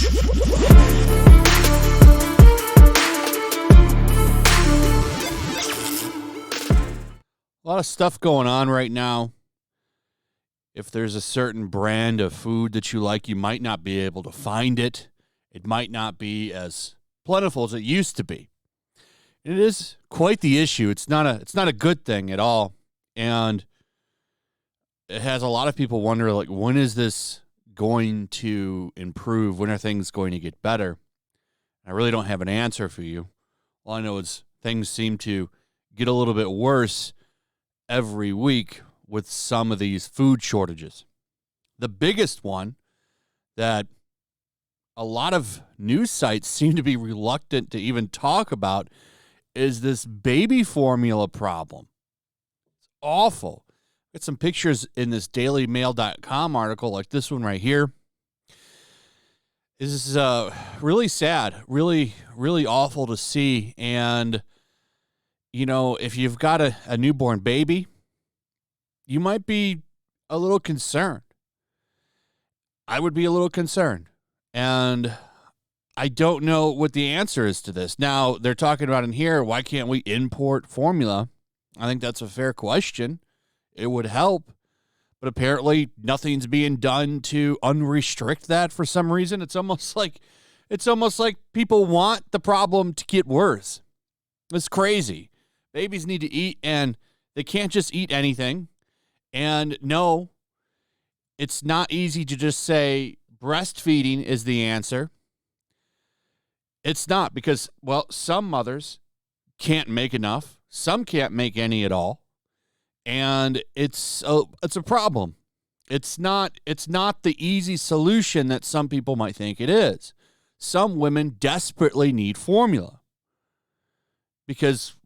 A lot of stuff going on right now. If there's a certain brand of food that you like, you might not be able to find it. It might not be as plentiful as it used to be. It is quite the issue. It's not a good thing at all. And it has a lot of people wonder, like, when is this going to improve? When are things going to get better? I really don't have an answer for you. All I know is things seem to get a little bit worse every week with some of these food shortages. The biggest one that a lot of news sites seem to be reluctant to even talk about is this baby formula problem. It's awful. Got some pictures in this dailymail.com article, like this one right here. This is really sad, really, really awful to see. And, you know, if you've got a newborn baby, you might be a little concerned. I would be a little concerned. And I don't know what the answer is to this. Now, they're talking about in here, why can't we import formula? I think that's a fair question. It would help. But apparently nothing's being done to unrestrict that for some reason. It's almost like people want the problem to get worse. It's crazy. Babies need to eat, and they can't just eat anything. And no, it's not easy to just say breastfeeding is the answer. It's not, because, well, some mothers can't make enough. Some can't make any at all. And it's a problem. It's not the easy solution that some people might think it is. Some women desperately need formula because,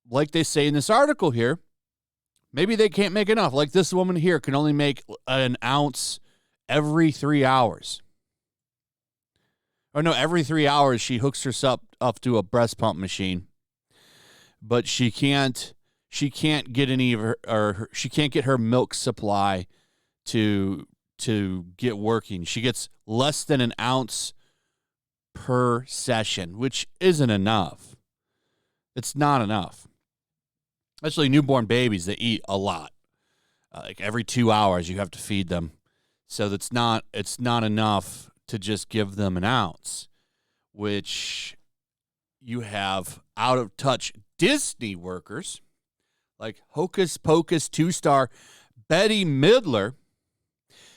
like they say in this article here, maybe they can't make enough. Like this woman here can only make an ounce every 3 hours. Or no, every 3 hours she hooks herself up to a breast pump machine. But she can't get any of her, she can't get her milk supply to get working. She gets less than an ounce per session, which isn't enough. It's not enough. Especially newborn babies, they eat a lot. Like every 2 hours you have to feed them. So it's not enough to just give them an ounce, which you have out of touch Disney workers like Hocus Pocus 2-star Bette Midler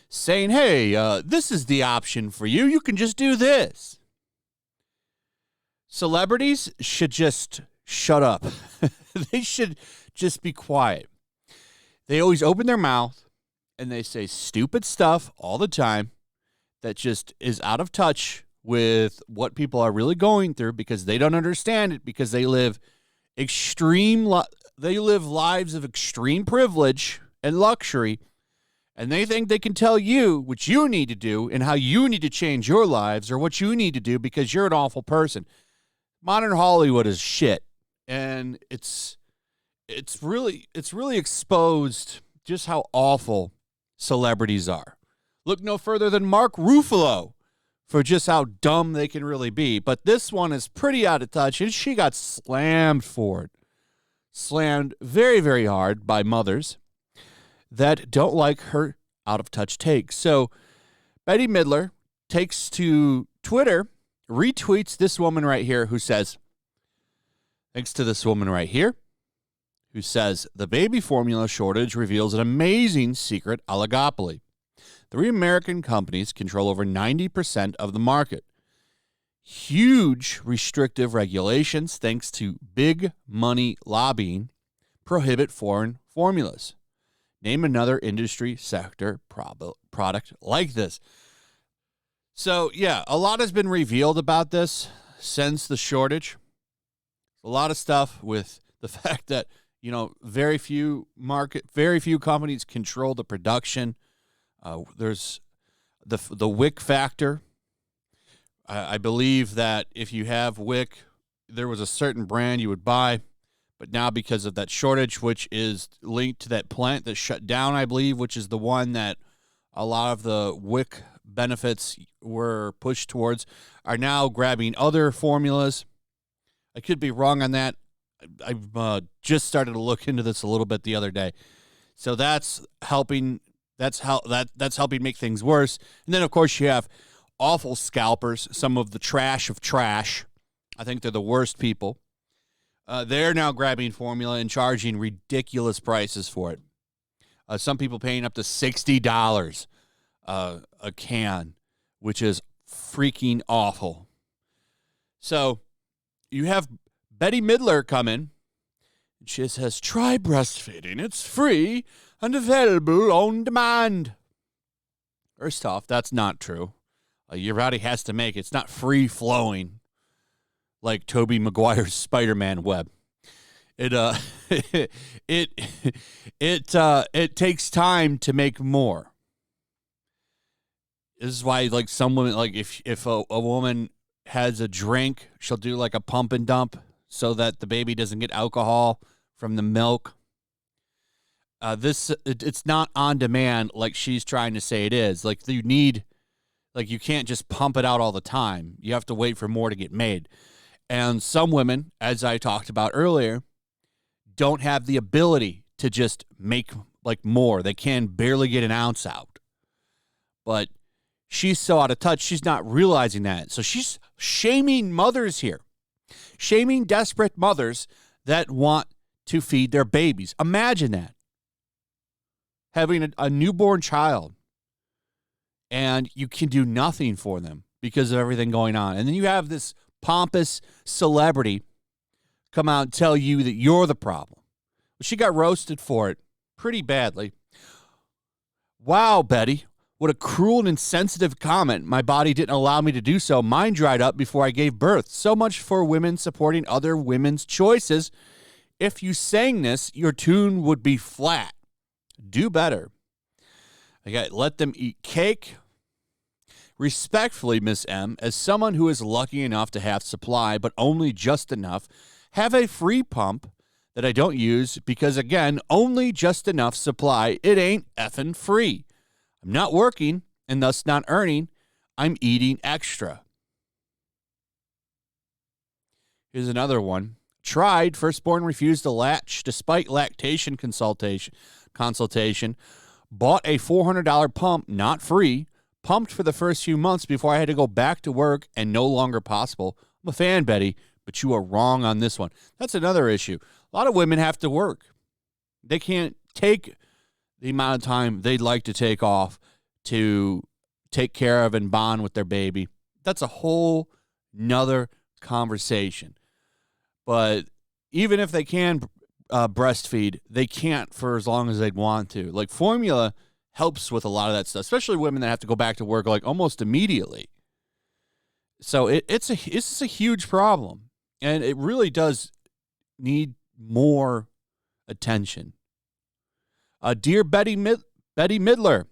saying, hey, this is the option for you. You can just do this. Celebrities should just shut up. They should just be quiet. They always open their mouth and they say stupid stuff all the time that just is out of touch with what people are really going through because they don't understand it, because they live lives of extreme privilege and luxury, and they think they can tell you what you need to do and how you need to change your lives or what you need to do because you're an awful person. Modern Hollywood is shit, and it's really exposed just how awful celebrities are. Look no further than Mark Ruffalo for just how dumb they can really be. But this one is pretty out of touch, and she got slammed for it. Slammed very, very hard by mothers that don't like her out-of-touch takes. So Bette Midler takes to Twitter, retweets this woman right here who says, thanks to this woman right here, who says, the baby formula shortage reveals an amazing secret oligopoly. 3 American companies control over 90% of the market. Huge restrictive regulations, thanks to big money lobbying, prohibit foreign formulas. Name another industry sector product like this. So, yeah, a lot has been revealed about this since the shortage. A lot of stuff with the fact that, you know, very few companies control the production. There's the wick factor. I believe that if you have wick, there was a certain brand you would buy, but now because of that shortage, which is linked to that plant that shut down, I believe, which is the one that a lot of the wick benefits were pushed towards are now grabbing other formulas. I could be wrong on that. I've just started to look into this a little bit the other day. So that's helping. That's helping make things worse. And then, of course, you have awful scalpers, some of the trash of trash. I think they're the worst people. They're now grabbing formula and charging ridiculous prices for it. Some people paying up to $60 a can, which is freaking awful. So you have Bette Midler come in. She says, try breastfeeding. It's free and available on demand. First off, that's not true. Your body has to make it. It's not free-flowing like Tobey Maguire's Spider-Man web. It takes time to make more. This is why, like, some women, like, if a woman has a drink, she'll do like a pump and dump so that the baby doesn't get alcohol from the milk. It's not on demand like she's trying to say it is. Like, you can't just pump it out all the time. You have to wait for more to get made. And some women, as I talked about earlier, don't have the ability to just make like more. They can barely get an ounce out. But she's so out of touch, she's not realizing that. So she's shaming mothers here. Shaming desperate mothers that want to feed their babies. Imagine that. Having a newborn child and you can do nothing for them because of everything going on. And then you have this pompous celebrity come out and tell you that you're the problem. Well, she got roasted for it pretty badly. Wow, Betty, what a cruel and insensitive comment. My body didn't allow me to do so. Mine dried up before I gave birth. So much for women supporting other women's choices. If you sang this, your tune would be flat. Do better. I got let them eat cake. Respectfully, Miss M, as someone who is lucky enough to have supply, but only just enough, have a free pump that I don't use because, again, only just enough supply. It ain't effing free. I'm not working and thus not earning. I'm eating extra. Here's another one. Tried. Firstborn refused to latch despite lactation consultation. Bought a $400 pump, not free. Pumped for the first few months before I had to go back to work and no longer possible. I'm a fan, Betty, but you are wrong on this one. That's another issue. A lot of women have to work. They can't take the amount of time they'd like to take off to take care of and bond with their baby. That's a whole nother conversation. But even if they can breastfeed, they can't for as long as they'd want to. Like, formula helps with a lot of that stuff, especially women that have to go back to work like almost immediately. So it's a huge problem, and it really does need more attention. Dear Bette Midler,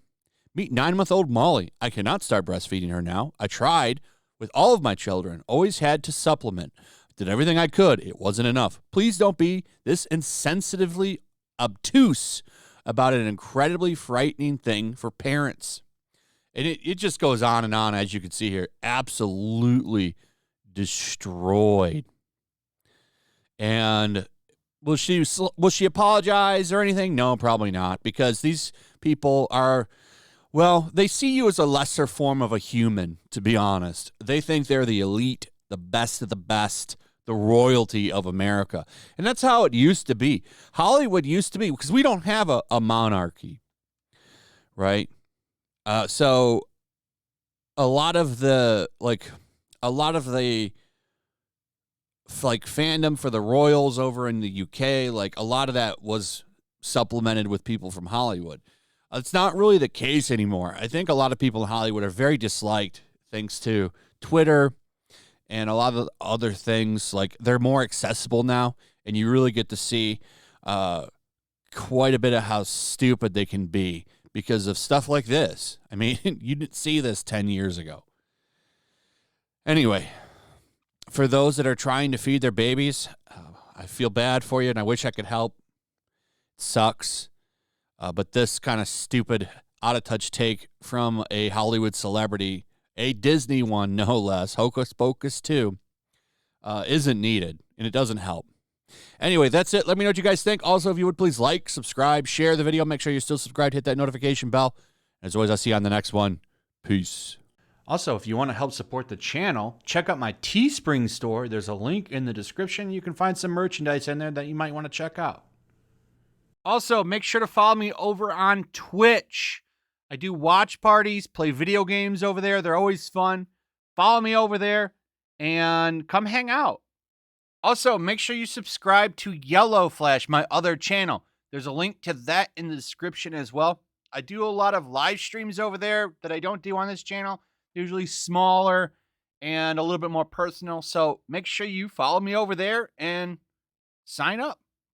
meet 9-month-old Molly. I cannot start breastfeeding her now. I tried with all of my children, always had to supplement. Did everything I could. It wasn't enough. Please don't be this insensitively obtuse about an incredibly frightening thing for parents. And it just goes on and on, as you can see here. Absolutely destroyed. And will she apologize or anything? No, probably not, because these people are, well, they see you as a lesser form of a human, to be honest. They think they're the elite, the best of the best, the royalty of America. And that's how it used to be. Hollywood used to be, because we don't have a monarchy, right? So a lot of the fandom for the royals over in the UK, like a lot of that was supplemented with people from Hollywood. It's not really the case anymore. I think a lot of people in Hollywood are very disliked thanks to Twitter and a lot of other things. Like, they're more accessible now, and you really get to see quite a bit of how stupid they can be because of stuff like this. I mean, you didn't see this 10 years ago. Anyway, for those that are trying to feed their babies, I feel bad for you, and I wish I could help. It sucks. But this kind of stupid out-of-touch take from a Hollywood celebrity, a Disney one, no less, Hocus Pocus 2, isn't needed, and it doesn't help. Anyway, that's it. Let me know what you guys think. Also, if you would please like, subscribe, share the video. Make sure you're still subscribed. Hit that notification bell. As always, I'll see you on the next one. Peace. Also, if you want to help support the channel, check out my Teespring store. There's a link in the description. You can find some merchandise in there that you might want to check out. Also, make sure to follow me over on Twitch. I do watch parties, play video games over there. They're always fun. Follow me over there and come hang out. Also, make sure you subscribe to YellowFlash, my other channel. There's a link to that in the description as well. I do a lot of live streams over there that I don't do on this channel. Usually smaller and a little bit more personal. So make sure you follow me over there and sign up.